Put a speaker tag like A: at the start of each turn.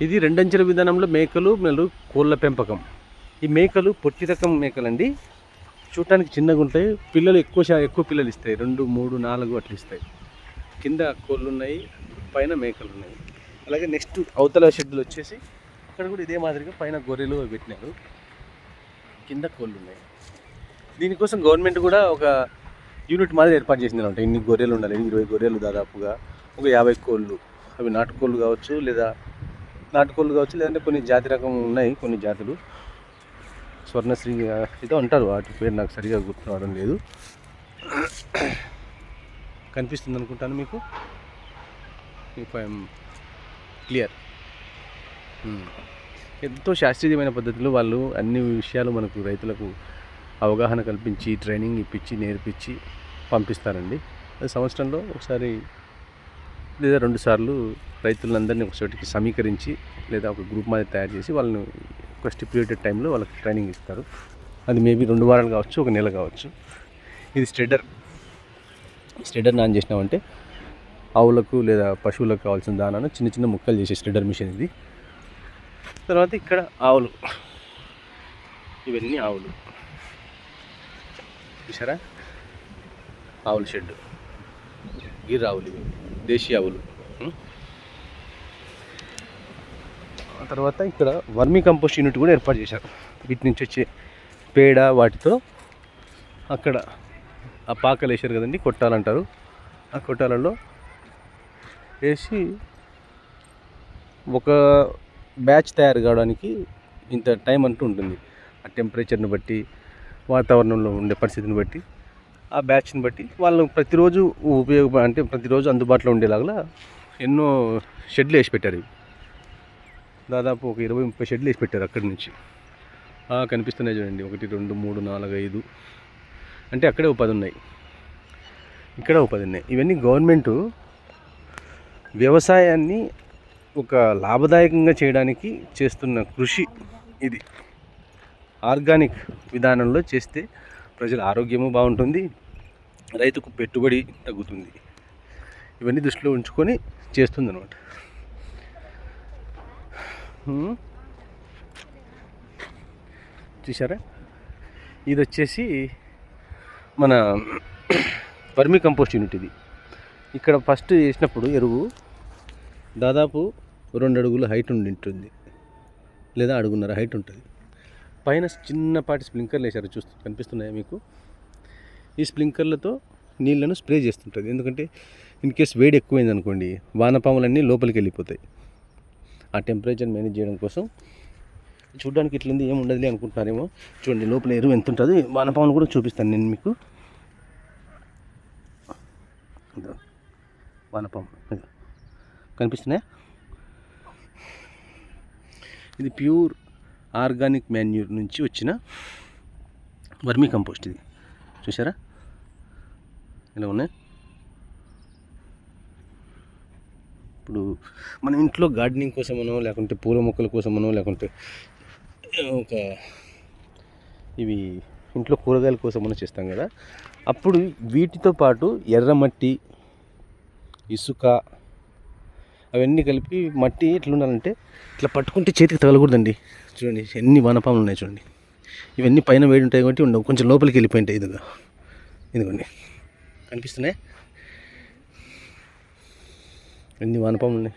A: ఇది రెండంచెల విధానంలో మేకలు మరియు కోళ్ళ పెంపకం. ఈ మేకలు పొట్టి రకం మేకలండి. చూడటానికి చిన్నగా ఉంటాయి. పిల్లలు ఎక్కువ పిల్లలు ఇస్తాయి. 2, 3, 4 అట్లా ఇస్తాయి. కింద కోళ్ళు ఉన్నాయి, పైన మేకలు ఉన్నాయి. అలాగే నెక్స్ట్ అవతల షెడ్లు వచ్చేసి అక్కడ కూడా ఇదే మాదిరిగా పైన గొర్రెలు పెట్టినారు, కింద కోళ్ళు ఉన్నాయి. దీనికోసం గవర్నమెంట్ కూడా ఒక యూనిట్ మాదిరి ఏర్పాటు చేసింది అనమాట. ఇన్ని గొర్రెలు ఉండాలి, 20 గొర్రెలు దాదాపుగా, ఒక 50 కోళ్ళు. అవి నాటుకోళ్ళు కావచ్చు లేదంటే కొన్ని జాతి రకం ఉన్నాయి, కొన్ని జాతులు స్వర్ణశ్రీ ఏదో అంటారు, వాటి పేరు నాకు సరిగా గుర్తు రావడం లేదు. కనిపిస్తుంది అనుకుంటాను మీకు, ఇఫ్ ఐఎమ్ క్లియర్. ఎంతో శాస్త్రీయమైన పద్ధతిలో వాళ్ళు అన్ని విషయాలు మనకు రైతులకు అవగాహన కల్పించి, ట్రైనింగ్ ఇప్పించి, నేర్పించి పంపిస్తారండి. అది సంవత్సరంలో ఒకసారి లేదా 2 సార్లు రైతులందరినీ ఒకచోటికి సమీకరించి లేదా ఒక గ్రూప్ మాదిరి తయారు చేసి వాళ్ళని ఒక స్టిప్యులేటెడ్ టైంలో వాళ్ళకి ట్రైనింగ్ ఇస్తారు. అది మేబీ 2 వారాలు కావచ్చు, 1 నెల కావచ్చు. ఇది స్ట్రెడర్ ఆన్ చేసినామంటే ఆవులకు లేదా పశువులకు కావాల్సిన దానాను చిన్న చిన్న ముక్కలు చేసే స్ట్రెడర్ మిషన్ ఇది. తర్వాత ఇక్కడ ఆవులు, ఇవన్నీ ఆవులు చూసారా, ఆవుల షెడ్, గిర్ ఆవులు, ఇవి దేశీ ఆవులు. తర్వాత ఇక్కడ వర్మీ కంపోస్ట్ యూనిట్ కూడా ఏర్పాటు చేశారు. వీటి నుంచి వచ్చే పేడ వాటితో అక్కడ ఆ పాకలు వేసారు కదండి, కొట్టాలంటారు. ఆ కొట్టాలలో వేసి ఒక బ్యాచ్ తయారు కావడానికి ఇంత టైం అంటూ ఉంటుంది. ఆ టెంపరేచర్ని బట్టి, వాతావరణంలో ఉండే పరిస్థితిని బట్టి, ఆ బ్యాచ్ని బట్టి వాళ్ళు ప్రతిరోజు ప్రతిరోజు అందుబాటులో ఉండేలాగా ఎన్నో షెడ్లు వేసి పెట్టారు. దాదాపు ఒక 20-30 షెడ్లు వేసి పెట్టారు. అక్కడి నుంచి కనిపిస్తున్నాయి చూడండి, 1, 2, 3, 4, 5 అంటే అక్కడే ఒక 10 ఉన్నాయి, ఇక్కడ ఒక 10 ఉన్నాయి. ఇవన్నీ గవర్నమెంటు వ్యవసాయాన్ని ఒక లాభదాయకంగా చేయడానికి చేస్తున్న కృషి. ఇది ఆర్గానిక్ విధానంలో చేస్తే ప్రజల ఆరోగ్యము బాగుంటుంది, రైతుకు పెట్టుబడి తగ్గుతుంది. ఇవన్నీ దృష్టిలో ఉంచుకొని చేస్తుంది అన్నమాట. చూసారా, ఇది వచ్చేసి మన వర్మీ కంపోస్ట్ యూనిట్. ఇది ఇక్కడ ఫస్ట్ వేసినప్పుడు ఎరువు దాదాపు 2 అడుగుల హైట్ ఉంటుంది, లేదా 1.5 అడుగుల హైట్ ఉంటుంది. పైన చిన్నపాటి స్ప్రింక్లర్లు వేశారు, కనిపిస్తున్నాయా మీకు? ఈ స్ప్రింక్లర్లతో నీళ్ళను స్ప్రే చేస్తుంటుంది. ఎందుకంటే ఇన్ కేస్ వేడి ఎక్కువైంది అనుకోండి, వానపాములన్నీ లోపలికి వెళ్ళిపోతాయి. ఆ టెంపరేచర్ మేనేజ్ చేయడం కోసం. చూడడానికి ఇట్లుంది, ఏమి ఉండదులే అనుకుంటున్నారేమో. చూడండి లోపల ఎరువు ఎంత ఉంటుంది. వానపాములు కూడా చూపిస్తాను నేను మీకు. వానపాము కనిపిస్తున్నాయా? ఇది ప్యూర్ ఆర్గానిక్ మాన్యూర్ నుంచి వచ్చిన వర్మీ కంపోస్ట్. ఇది చూసారా ఇలా ఉన్నాయి. ఇప్పుడు మన ఇంట్లో గార్డెనింగ్ కోసమనో, లేకుంటే పూల మొక్కల కోసమనో, లేకుంటే ఒక ఇవి ఇంట్లో కూరగాయల కోసమనో చేస్తాం కదా, అప్పుడు వీటితో పాటు ఎర్రమట్టి, ఇసుక అవన్నీ కలిపి మట్టి ఎట్లా ఉండాలంటే ఇట్లా పట్టుకుంటే చేతికి తగలకూడదండి. చూడండి ఎన్ని వానపాములు ఉన్నాయి చూడండి. ఇవన్నీ పైన వేడి ఉంటాయి కాబట్టి ఉండవు, కొంచెం లోపలికి వెళ్ళిపోయింటాయి. ఇదిగోండి కనిపిస్తున్నాయి, ఎన్ని వానపాములు ఉన్నాయి.